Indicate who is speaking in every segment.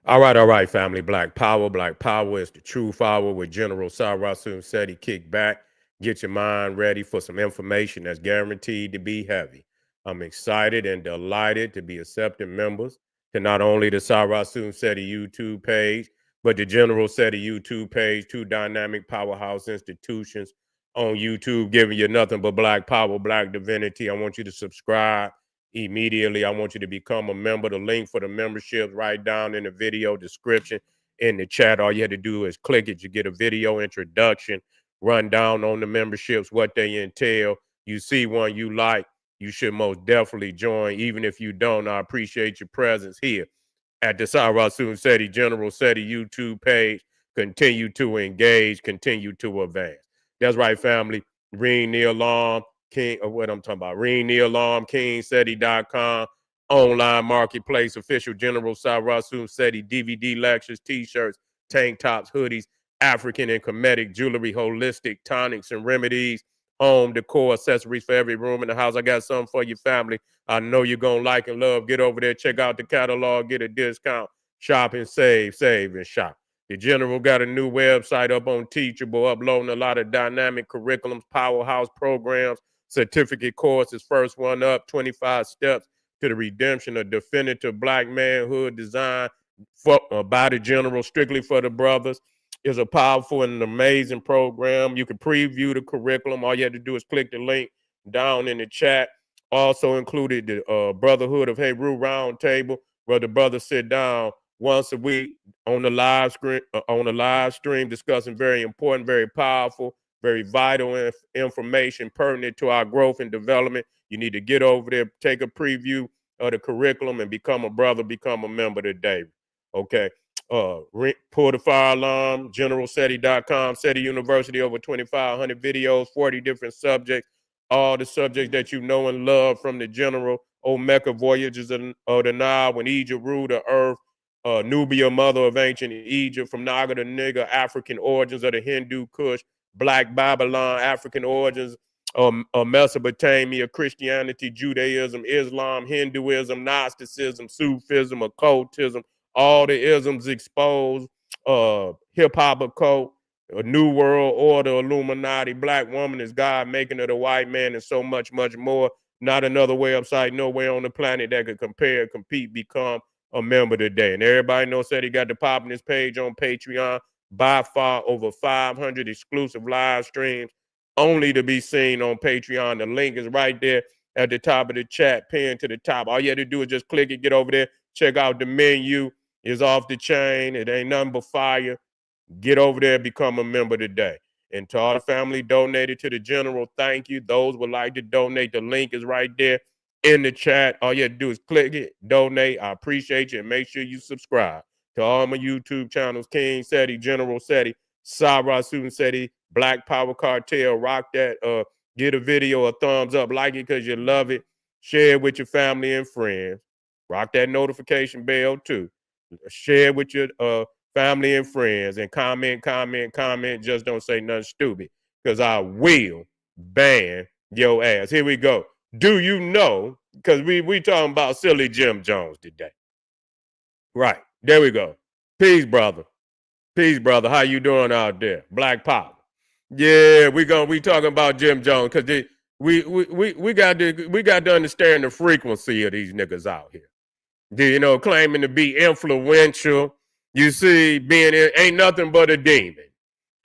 Speaker 1: All right, family. Black Power. Black Power is the true power with General Sarasun said he kick back. Get your mind ready for some information that's guaranteed to be heavy. I'm excited and delighted to be accepting members to not only the Sarasun Seti YouTube page, but the General Seti YouTube page, two dynamic powerhouse institutions on YouTube giving you nothing but black power, black divinity. I want you to subscribe immediately. I want you to become a member. The link for the membership right down in the video description in the chat. All you had to do is click it. You get a video introduction, run down on the memberships, what they entail. You see one you like, you should most definitely join. Even if you don't, I appreciate your presence here at the Sarasun Seti General Seti YouTube page. Continue to engage, continue to advance. That's right, family. Ring the alarm, King, or what I'm talking about. Ring the alarm, KingSeti.com, online marketplace, official General Sarasun Seti DVD lectures, t-shirts, tank tops, hoodies, African and Kemetic jewelry, holistic tonics and remedies, home decor, accessories for every room in the house. I got something for your family. I know you're going to like and love. Get over there, check out the catalog, get a discount, shop and save and shop. The General got a new website up on Teachable, uploading a lot of dynamic curriculums, powerhouse programs, certificate courses. First one up, 25 steps to the redemption of definitive black manhood design by the General, strictly for the brothers. Is a powerful and amazing program. You can preview the curriculum. All you have to do is click the link down in the chat. Also included the Brotherhood of Heru Roundtable, where the brothers sit down once a week on the live stream discussing very important, very powerful, very vital information pertinent to our growth and development. You need to get over there, take a preview of the curriculum, and become a brother, become a member today. Okay. Pull the fire alarm, generalseti.com, SETI University, over 2,500 videos, 40 different subjects, all the subjects that you know and love from the General, Omega Voyages of the Nile, when Egypt ruled the earth, Nubia, mother of ancient Egypt, from Naga to Nigger, African origins of the Hindu Kush, Black Babylon, African origins of Mesopotamia, Christianity, Judaism, Islam, Hinduism, Gnosticism, Sufism, occultism, all the isms exposed, hip hop occult, a new world order, Illuminati, black woman is God, making her the white man, and so much, much more. Not another website nowhere on the planet that could compare, compete, become a member today. And everybody knows that he got the pop in his page on Patreon. By far over 500 exclusive live streams only to be seen on Patreon. The link is right there at the top of the chat, pinned to the top. All you have to do is just click it, get over there, check out the menu. It's off the chain. It ain't nothing but fire. Get over there, become a member today. And to all the family donated to the General, thank you. Those would like to donate, the link is right there in the chat. All you have to do is click it, donate. I appreciate you, and make sure you subscribe to all my YouTube channels: King Seti, General Seti, Sarah Student Seti, Black Power Cartel. Rock that. Get a video a thumbs up, like it because you love it. Share it with your family and friends. Rock that notification bell too. Share it with your family and friends, and comment. Just don't say nothing stupid, because I will ban your ass. Here we go. Do you know? Because we talking about silly Jim Jones today. Right. There we go. Peace, brother. Peace, brother. How you doing out there? Black Power. Yeah, we talking about Jim Jones, because we got to understand the frequency of these niggas out here. You know, claiming to be influential. You see, ain't nothing but a demon.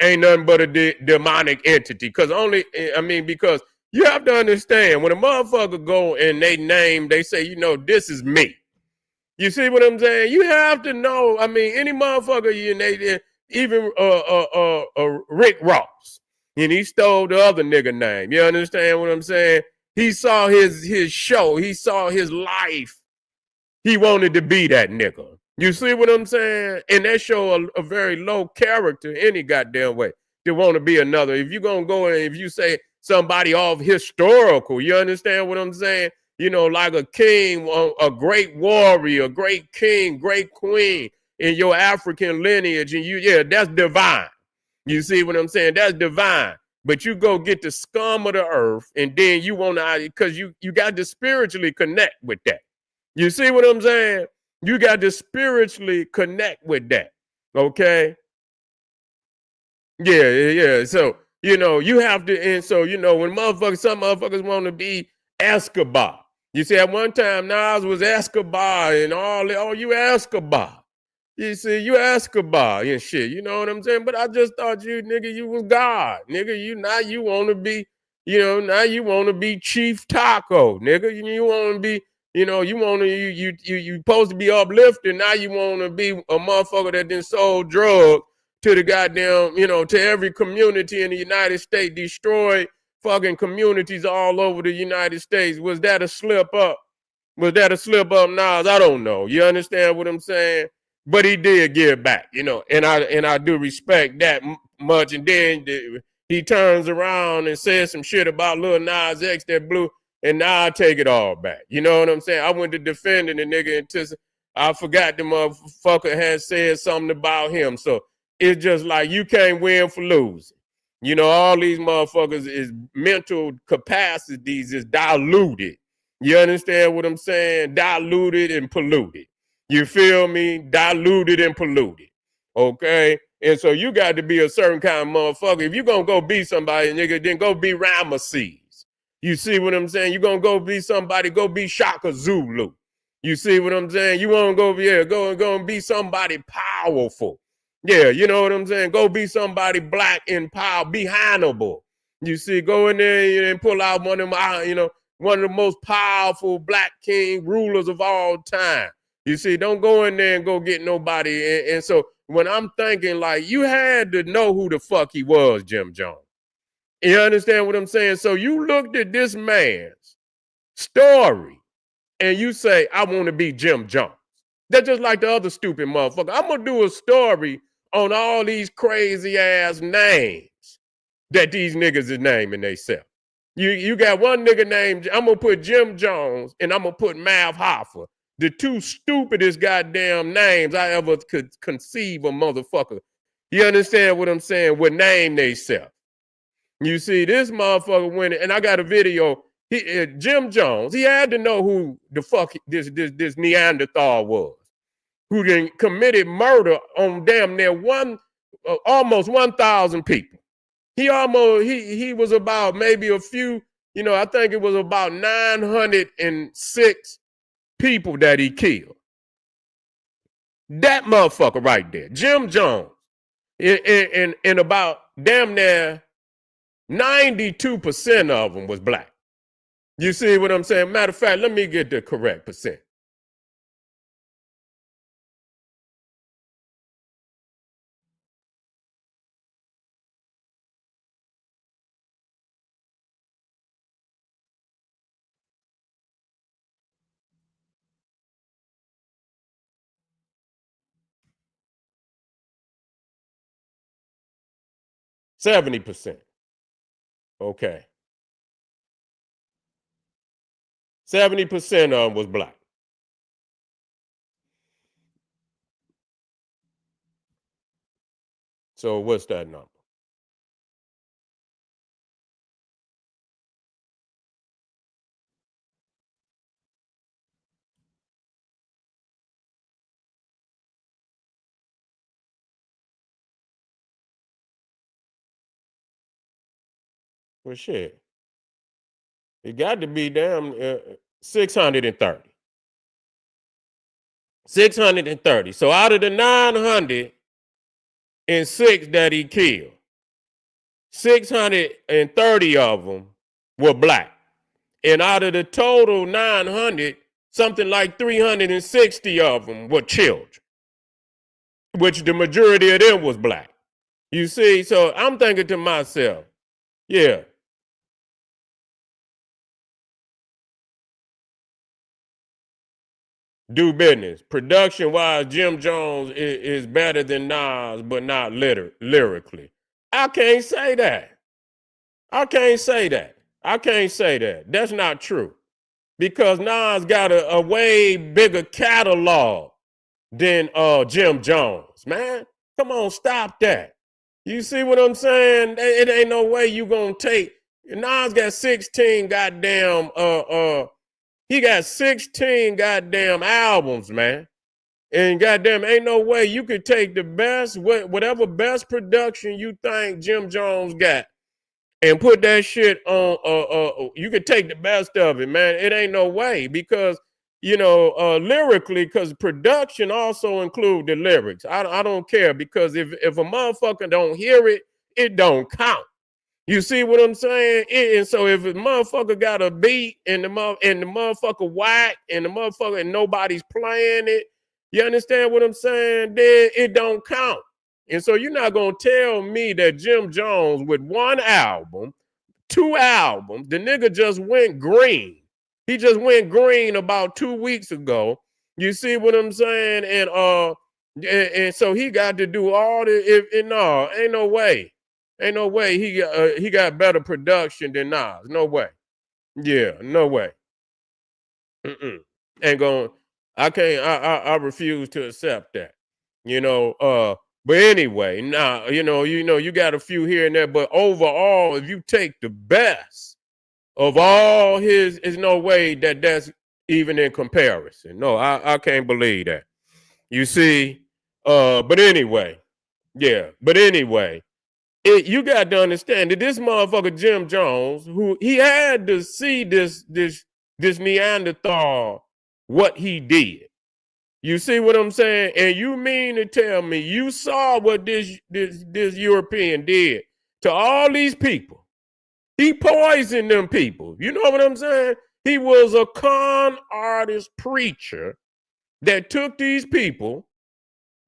Speaker 1: Ain't nothing but a demonic entity. Because you have to understand, when a motherfucker go and they say, you know, this is me. You see what I'm saying? You have to know. I mean, any motherfucker, even Rick Ross, and he stole the other nigga name. You understand what I'm saying? He saw his show. He saw his life. He wanted to be that nigga. You see what I'm saying? And that show a very low character any goddamn way to want to be another. If you're going to go and if you say somebody off historical, you understand what I'm saying? You know, like a king, a great warrior, a great king, great queen in your African lineage. And that's divine. You see what I'm saying? That's divine. But you go get the scum of the earth, and then you want to, because you got to spiritually connect with that. You see what I'm saying? You got to spiritually connect with that. Okay. Yeah. So, you have to, and so, when some motherfuckers want to be Escobar. You see, at one time, Nas was Escobar and all that. Oh, you Escobar. You see, you Escobar and shit. You know what I'm saying? But I just thought you was God. Nigga, you want to be, now you want to be Chief Taco. Nigga, you want to be, you want to, you supposed to be uplifted. Now you want to be a motherfucker that then sold drugs to the goddamn, to every community in the United States, destroy fucking communities all over the United States. Was that a slip up? Was that a slip up, Nas? I don't know. You understand what I'm saying? But he did give back, and I do respect that much. And then he turns around and says some shit about Lil Nas X that blew, and now I take it all back. You know what I'm saying? I went to defending the nigga until I forgot the motherfucker had said something about him. So it's just like you can't win for losing. All these motherfuckers is mental capacities is diluted. You understand what I'm saying? Diluted and polluted. You feel me? Diluted and polluted. Okay? And so you got to be a certain kind of motherfucker. If you're going to go be somebody, nigga, then go be Ramesses. You see what I'm saying? You're going to go be somebody, go be Shaka Zulu. You see what I'm saying? You want to go and be somebody powerful. Yeah, you know what I'm saying? Go be somebody black in power. Be Hannibal. You see, go in there and pull out one of my, one of the most powerful black king rulers of all time. You see, don't go in there and go get nobody. And so when I'm thinking, like, you had to know who the fuck he was, Jim Jones. You understand what I'm saying? So you looked at this man's story and you say, I want to be Jim Jones. That's just like the other stupid motherfucker. I'm going to do a story on all these crazy ass names that these niggas is naming themselves. You got one nigga named, I'm going to put Jim Jones and I'm going to put Mav Hoffa, the two stupidest goddamn names I ever could conceive a motherfucker. You understand what I'm saying? Would name themselves. You see, this motherfucker went, and I got a video. Jim Jones, he had to know who the fuck this Neanderthal was, who then committed murder on damn near almost 1,000 people. He was about maybe a few, I think it was about 906 people that he killed. That motherfucker right there, Jim Jones, in about damn near 92% of them was black. You see what I'm saying? Matter of fact, let me get the correct percent. %70%. Okay. 70% of them was black. So what's that number? Well, shit. It got to be damn 630. 630. So out of the 906 that he killed, 630 of them were black. And out of the total 900, something like 360 of them were children, which the majority of them was black. You see, so I'm thinking to myself, yeah. Do business. Production wise, Jim Jones is better than Nas, but not lyrically. I can't say that. I can't say that. I can't say that. That's not true. Because Nas got a way bigger catalog than Jim Jones, man. Come on, stop that. You see what I'm saying? It ain't no way you gonna take. Nas got 16 goddamn he got 16 goddamn albums, man. And goddamn, ain't no way you could take the best, whatever best production you think Jim Jones got, and put that shit on. You could take the best of it, man. It ain't no way because lyrically, because production also include the lyrics. I don't care because if a motherfucker don't hear it, it don't count. You see what I'm saying? And so if a motherfucker got a beat and the motherfucker whack and the motherfucker and nobody's playing it, you understand what I'm saying? Then it don't count. And so you're not gonna tell me that Jim Jones with one album, two albums, the nigga just went green. He just went green about 2 weeks ago. You see what I'm saying? And so he got to do all the no, ain't no way. Ain't no way he got better production than Nas. No way. Yeah, no way. Ain't going. I can't. I refuse to accept that. But anyway, now you got a few here and there, but overall, if you take the best of all his, there's no way that's even in comparison. No, I can't believe that. You see, but anyway, yeah. But anyway, you got to understand that this motherfucker Jim Jones, who he had to see this Neanderthal, what he did. You see what I'm saying? And you mean to tell me you saw what this European did to all these people? He poisoned them people. You know what I'm saying? He was a con artist preacher that took these people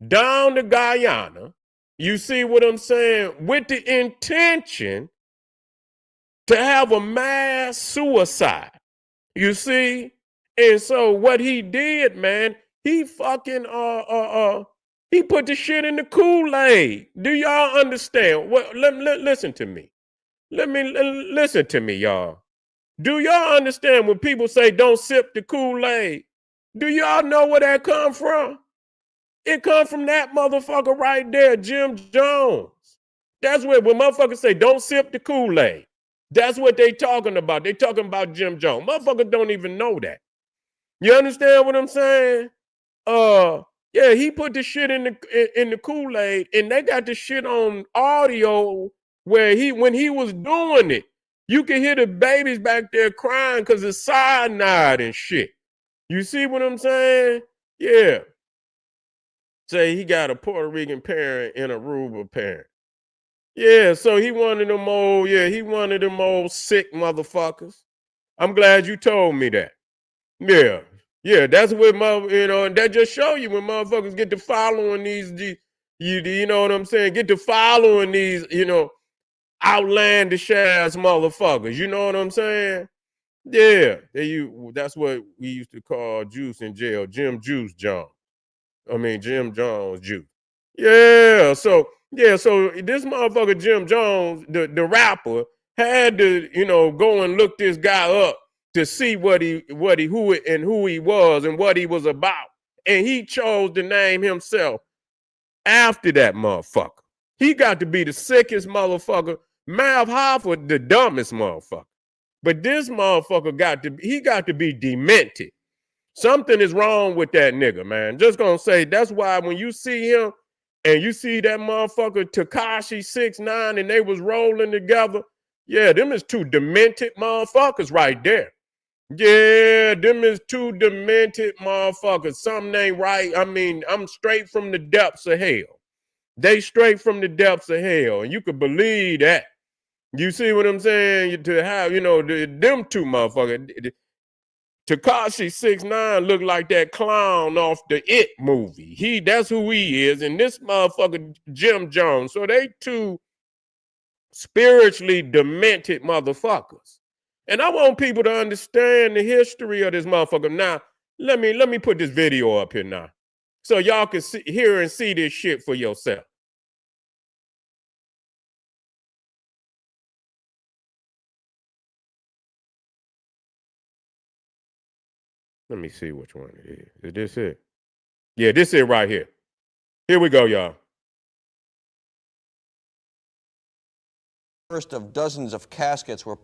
Speaker 1: down to Guyana. You see what I'm saying? With the intention to have a mass suicide. You see? And so what he did, man, he fucking he put the shit in the Kool-Aid. Do y'all understand? What listen to me. Listen to me, y'all. Do y'all understand when people say don't sip the Kool-Aid? Do y'all know where that come from? It come from that motherfucker right there, Jim Jones. That's what when motherfuckers say don't sip the Kool-Aid. That's what they talking about. They talking about Jim Jones. Motherfuckers don't even know that. You understand what I'm saying? Yeah, he put the shit in the Kool-Aid, and they got the shit on audio where when he was doing it, you can hear the babies back there crying because it's cyanide and shit. You see what I'm saying? Yeah. Say he got a Puerto Rican parent and a Aruba parent. Yeah, so he one of them old sick motherfuckers. I'm glad you told me that. Yeah. Yeah, that's what and that just show you when motherfuckers get to following you know what I'm saying? Get to following these, outlandish ass motherfuckers. You know what I'm saying? Yeah. That's what we used to call Juice in jail, Jim Jones. Jim Jones Juice. Yeah, so this motherfucker Jim Jones, the rapper, had to, go and look this guy up to see who he was and what he was about. And he chose to name himself after that motherfucker. He got to be the sickest motherfucker. Mav Hoffa, the dumbest motherfucker. But this motherfucker got to be demented. Something is wrong with that nigga, man. Just gonna say that's why when you see him and you see that motherfucker Tekashi 6ix9ine and they was rolling together, yeah, them is two demented motherfuckers right there. Yeah, them is two demented motherfuckers. Something ain't right. I'm straight from the depths of hell. They straight from the depths of hell, and you could believe that. You see what I'm saying? To have, them two motherfuckers. Tekashi 6ix9ine look like that clown off the It movie. That's who he is, and this motherfucker Jim Jones. So they two spiritually demented motherfuckers. And I want people to understand the history of this motherfucker. Now, let me put this video up here now, so y'all can hear and see this shit for yourself. Let me see which one it is. Is this it? Yeah, this it right here. Here we go, y'all.
Speaker 2: First of dozens of caskets were.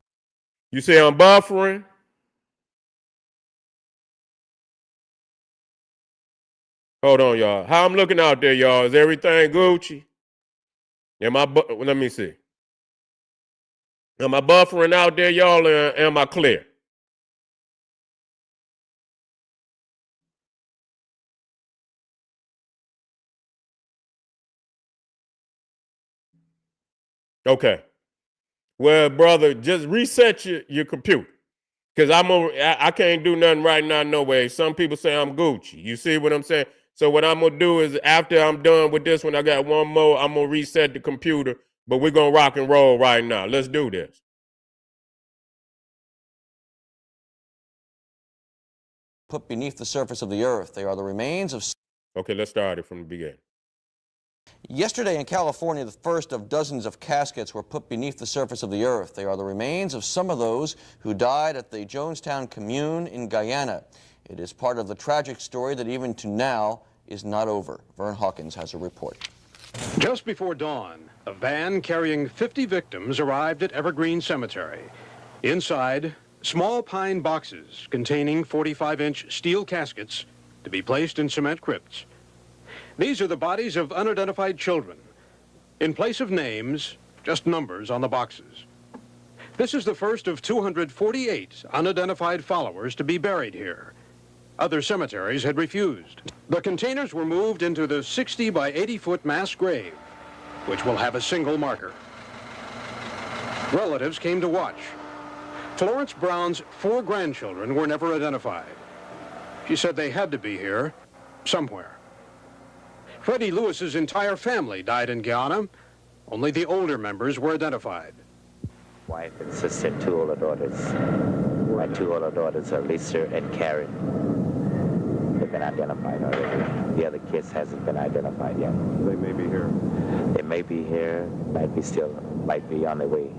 Speaker 1: You say I'm buffering? Hold on, y'all. How I'm looking out there, y'all? Is everything Gucci? Let me see. Am I buffering out there, y'all, or am I clear? Okay. Well, brother, just reset your computer. Cause I can't do nothing right now, no way. Some people say I'm Gucci. You see what I'm saying? So what I'm gonna do is after I'm done with this one, I got one more. I'm gonna reset the computer, but we're gonna rock and roll right now. Let's do this.
Speaker 2: Put beneath the surface of the earth. They are the remains of...
Speaker 1: Okay, let's start it from the beginning.
Speaker 2: Yesterday in California, the first of dozens of caskets were put beneath the surface of the earth. They are the remains of some of those who died at the Jonestown commune in Guyana. It is part of the tragic story that even to now is not over. Vern Hawkins has a report.
Speaker 3: Just before dawn, a van carrying 50 victims arrived at Evergreen Cemetery. Inside, small pine boxes containing 45-inch steel caskets to be placed in cement crypts. These are the bodies of unidentified children. In place of names, just numbers on the boxes. This is the first of 248 unidentified followers to be buried here. Other cemeteries had refused. The containers were moved into the 60 by 80-foot mass grave, which will have a single marker. Relatives came to watch. Florence Brown's 4 grandchildren were never identified. She said they had to be here, somewhere. Freddie Lewis's entire family died in Guyana. Only the older members were identified.
Speaker 4: Wife and sister, 2 older daughters. My 2 older daughters are Lisa and Karen. They've been identified already. The other kids hasn't been identified yet.
Speaker 5: They may be here.
Speaker 4: They may be here, might be on their way.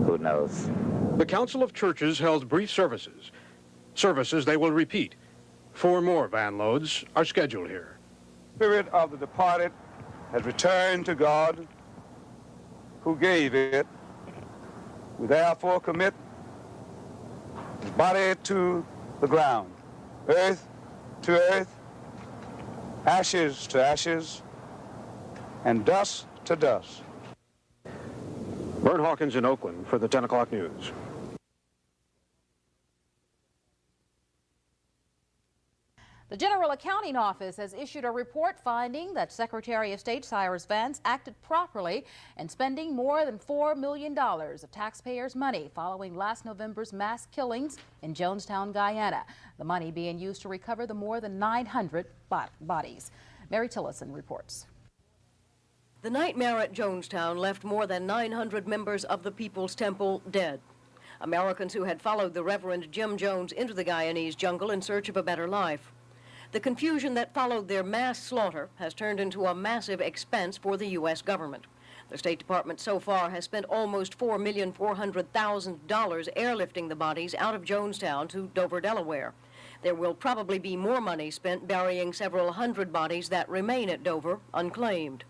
Speaker 4: Who knows?
Speaker 3: The Council of Churches held brief services. Services they will repeat. 4 more van loads are scheduled here.
Speaker 5: Spirit of the departed has returned to God, who gave it. We therefore commit the body to the ground, earth to earth, ashes to ashes, and dust to dust.
Speaker 3: Vern Hawkins in Oakland for the 10 o'clock news.
Speaker 6: The General Accounting Office has issued a report finding that Secretary of State Cyrus Vance acted properly in spending more than $4 million of taxpayers' money following last November's mass killings in Jonestown, Guyana. The money being used to recover the more than 900 bodies. Mary Tillison reports.
Speaker 7: The nightmare at Jonestown left more than 900 members of the People's Temple dead. Americans who had followed the Reverend Jim Jones into the Guyanese jungle in search of a better life. The confusion that followed their mass slaughter has turned into a massive expense for the U.S. government. The State Department so far has spent almost $4,400,000 airlifting the bodies out of Jonestown to Dover, Delaware. There will probably be more money spent burying several hundred bodies that remain at Dover unclaimed.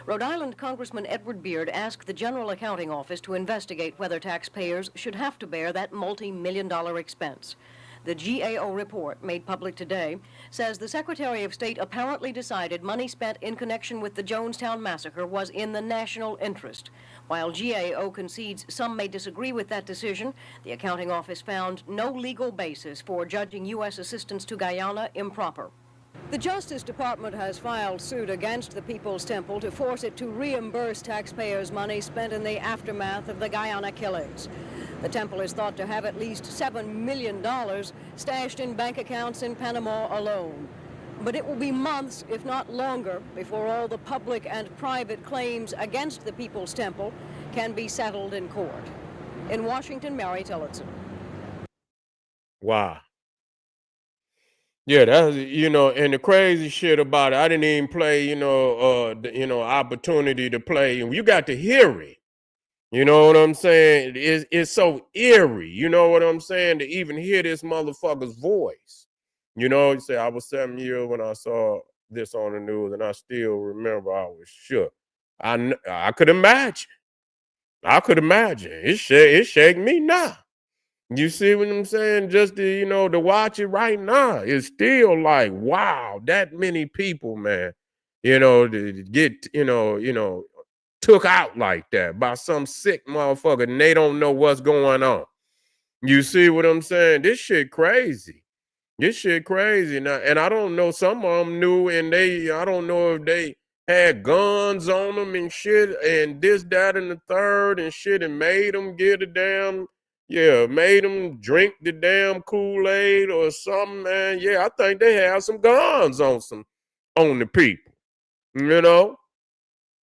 Speaker 7: Rhode Island Congressman Edward Beard asked the General Accounting Office to investigate whether taxpayers should have to bear that multi-million-dollar expense. The GAO report, made public today, says the Secretary of State apparently decided money spent in connection with the Jonestown massacre was in the national interest. While GAO concedes some may disagree with that decision, the accounting office found no legal basis for judging U.S. assistance to Guyana improper. The Justice Department has filed suit against the People's Temple to force it to reimburse taxpayers' money spent in the aftermath of the Guyana killings. The temple is thought to have at least $7 million stashed in bank accounts in Panama alone. But it will be months, if not longer, before all the public and private claims against the People's Temple can be settled in court. In Washington, Mary Tillotson.
Speaker 1: Wow. Yeah, that's and the crazy shit about it, I didn't even play, opportunity to play, and you got to hear it. You know what I'm saying? It's so eerie, you know what I'm saying, to even hear this motherfucker's voice. You know, you say, I was 7 years when I saw this on the news, and I still remember I was shook. I could imagine. It shake me now. You see what I'm saying? Just to, to watch it right now, it's still like, wow, that many people, man, to get, took out like that by some sick motherfucker and they don't know what's going on. You see what I'm saying? This shit crazy. This shit crazy now, and I don't know. Some of them knew, and I don't know if they had guns on them and shit, and this, that, and the third, and shit, and made them get made them drink the damn Kool-Aid or something, man. Yeah, I think they had some guns on the people, you know.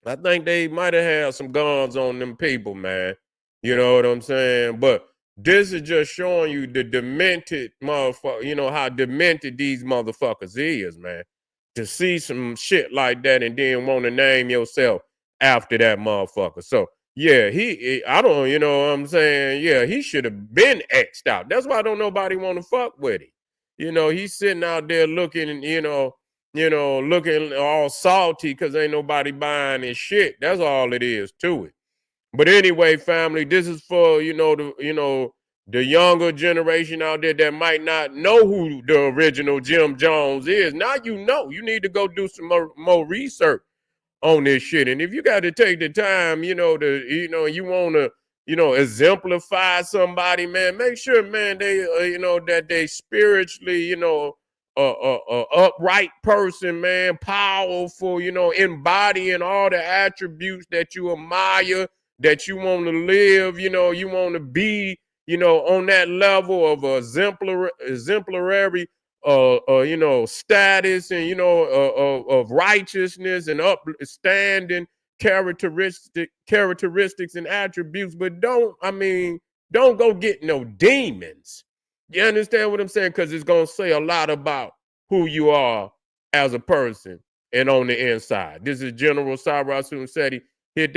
Speaker 1: I think they might have had some guns on them people, man. You know what I'm saying? But this is just showing you the demented motherfucker, how demented these motherfuckers is, man. To see some shit like that and then want to name yourself after that motherfucker. So, yeah, I don't, you know what I'm saying? Yeah, he should have been X'd out. That's why don't nobody want to fuck with him. He's sitting out there looking, looking all salty because ain't nobody buying his shit. That's all it is to it. But anyway, family, this is for the younger generation out there that might not know who the original Jim Jones is. Now you need to go do some more research on this shit. And if you got to take the time, you want to, exemplify somebody, man, make sure, man, they, that they spiritually, upright person, man, powerful, embodying all the attributes that you admire, that you want to live, you want to be, on that level of exemplary status and, of righteousness and upstanding characteristics and attributes, but don't go get no demons. You understand what I'm saying? Because it's going to say a lot about who you are as a person and on the inside. This is General Cyrus Seti. Hit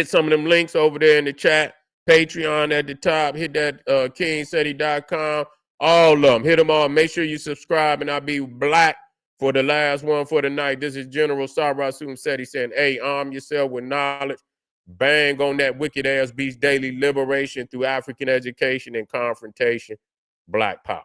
Speaker 1: some of them links over there in the chat. Patreon at the top. Hit that KingSeti.com. All of them. Hit them all. Make sure you subscribe, and I'll be black for the last one for the night. This is General Cyrus Seti saying, hey, arm yourself with knowledge. Bang on that wicked ass beast daily liberation through African education and confrontation. Black power.